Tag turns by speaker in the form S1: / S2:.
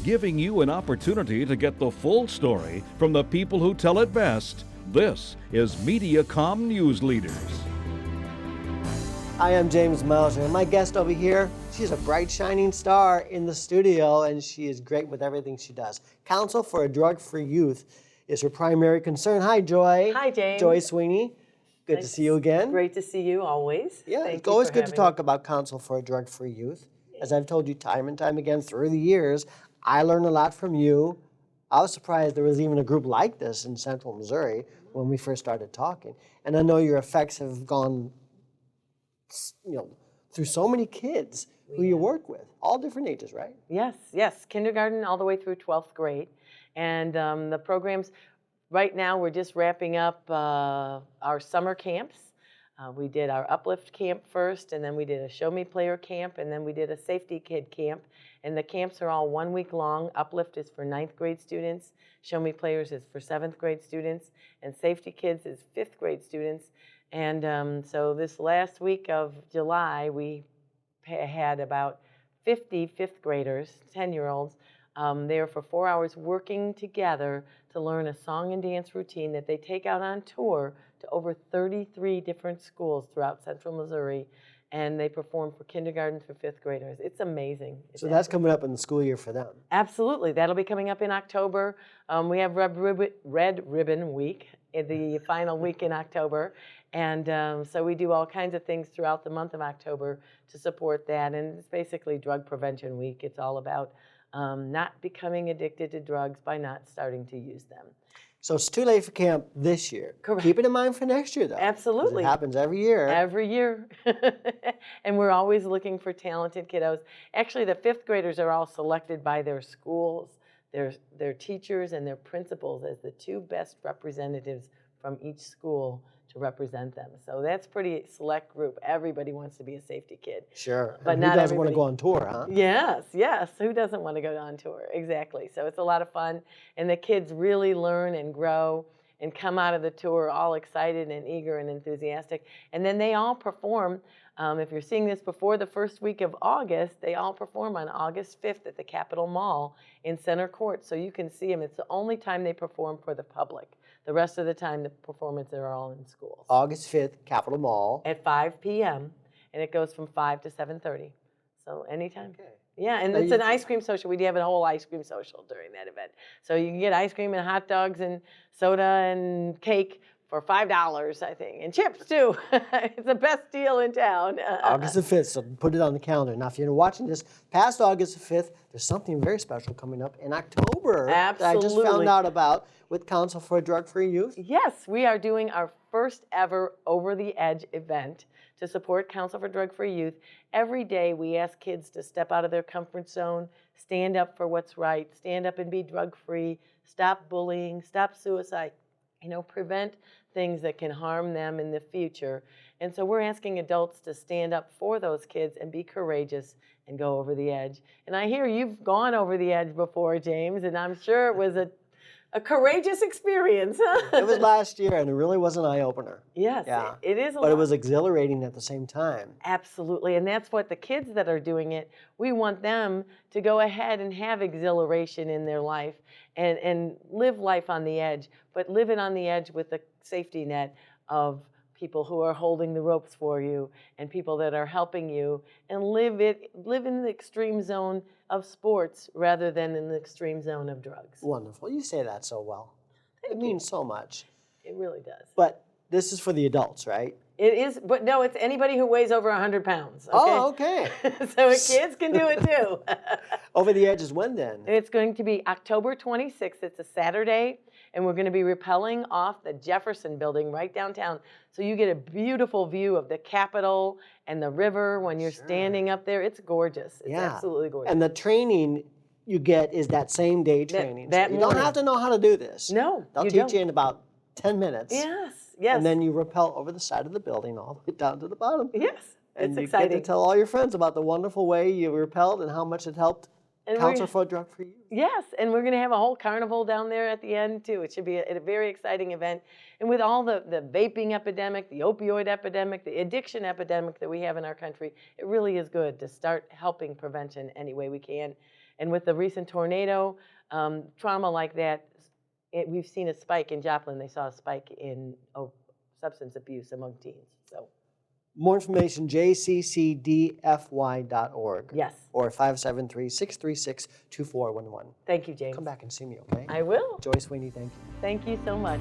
S1: giving you an opportunity to get the full story from the people who tell it best. This is Mediacom Newsleaders.
S2: I am James Mauser, and my guest over here, she's a bright, shining star in the studio, and she is great with everything she does. Counsel for a Drug-Free Youth is her primary concern. Hi, Joy.
S3: Hi, James.
S2: Joy Sweeney. Good to see you again.
S3: Great to see you always.
S2: Yeah,
S3: Thank
S2: it's
S3: you
S2: always
S3: for
S2: good to
S3: having
S2: talk
S3: me.
S2: about Counsel for a Drug-Free Youth. As I've told you time and time again through the years, I learned a lot from you. I was surprised there was even a group like this in Central Missouri when we first started talking. And I know your effects have gone, through so many kids who you work with, all different ages, right?
S3: Yes. Kindergarten all the way through 12th grade. And the programs, right now we're just wrapping up our summer camps. We did our Uplift camp first, and then we did a Show Me Player camp, and then we did a Safety Kid camp. And the camps are all 1 week long. Uplift is for 9th grade students. Show Me Players is for 7th grade students. And Safety Kids is 5th grade students. And so this last week of July, we had about 50 fifth graders, 10-year-olds, there for 4 hours working together to learn a song and dance routine that they take out on tour to over 33 different schools throughout Central Missouri, and they perform for kindergarten through 5th graders. It's amazing.
S2: So that's coming up in the school year for them.
S3: Absolutely. That'll be coming up in October. We have Red Ribbon Week, the final week in October. And so we do all kinds of things throughout the month of October to support that. And it's basically Drug Prevention Week. It's all about not becoming addicted to drugs by not starting to use them.
S2: So it's too late for camp this year.
S3: Correct.
S2: Keep it in mind for next year, though.
S3: Absolutely.
S2: It happens every year.
S3: Every year. And we're always looking for talented kiddos. Actually, the 5th graders are all selected by their schools, their teachers, and their principals as the 2 best representatives from each school to represent them. So that's pretty select group. Everybody wants to be a safety kid.
S2: Sure.
S3: But
S2: and
S3: not
S2: who doesn't want to
S3: everybody.
S2: go on tour, huh?
S3: Yes. Who doesn't want to go on tour? Exactly. So it's a lot of fun. And the kids really learn and grow and come out of the tour all excited and eager and enthusiastic. And then they all perform. If you're seeing this before the first week of August, they all perform on August 5th at the Capitol Mall in Center Court. So you can see them. It's the only time they perform for the public. The rest of the time, the performances are all in schools.
S2: August 5th, Capitol Mall.
S3: At 5 p.m., and it goes from 5 to 7:30. So anytime.
S2: Okay.
S3: Yeah, and it's an ice cream social. We do have a whole ice cream social during that event. So you can get ice cream and hot dogs and soda and cake for $5, I think, and chips too. It's the best deal in town.
S2: August the 5th, so put it on the calendar. Now, if you're watching this past August the 5th, there's something very special coming up in October that I just found out about with Counsel for a Drug-Free Youth.
S3: Yes, we are doing our first ever Over the Edge event to support Counsel for Drug-Free Youth. Every day we ask kids to step out of their comfort zone, stand up for what's right, stand up and be drug-free, stop bullying, stop suicide, prevent things that can harm them in the future. And so we're asking adults to stand up for those kids and be courageous and go over the edge. And I hear you've gone over the edge before, James, and I'm sure it was a courageous experience.
S2: It was last year, and it really was an eye-opener.
S3: Yes,
S2: Yeah.
S3: it is a
S2: But
S3: lot.
S2: it was exhilarating at the same time.
S3: Absolutely, and that's what the kids that are doing it, we want them to go ahead and have exhilaration in their life and live life on the edge, but live it on the edge with a safety net of people who are holding the ropes for you and people that are helping you, and live in the extreme zone of sports rather than in the extreme zone of drugs.
S2: Wonderful. You say that so well. It means so much.
S3: It really does.
S2: But this is for the adults, right?
S3: It is, but no, it's anybody who weighs over 100 pounds. Okay?
S2: Oh, okay.
S3: So kids can do it too.
S2: Over the Edge is when then?
S3: It's going to be October 26th. It's a Saturday, and we're going to be rappelling off the Jefferson Building right downtown. So you get a beautiful view of the Capitol and the river when you're standing up there. It's gorgeous. It's absolutely gorgeous.
S2: And the training you get is that same day training.
S3: That
S2: so you don't have to know how to do this.
S3: No,
S2: They'll
S3: you
S2: teach
S3: don't.
S2: you in about 10 minutes.
S3: Yes.
S2: And then you rappel over the side of the building all the way down to the bottom.
S3: Yes.
S2: And
S3: It's
S2: you
S3: exciting.
S2: get to tell all your friends about the wonderful way you rappelled and how much it helped Counsel for Drug-Free Youth.
S3: Yes, and we're going to have a whole carnival down there at the end, too. It should be a very exciting event. And with all the vaping epidemic, the opioid epidemic, the addiction epidemic that we have in our country, it really is good to start helping prevention any way we can. And with the recent tornado, trauma like that, we've seen a spike in Joplin. They saw a spike in substance abuse among teens. So.
S2: More information, jccdfy.org.
S3: Yes.
S2: Or 573-636-2411.
S3: Thank you, James.
S2: Come back and see me, okay?
S3: I will.
S2: Joy Sweeney, thank you.
S3: Thank you so much.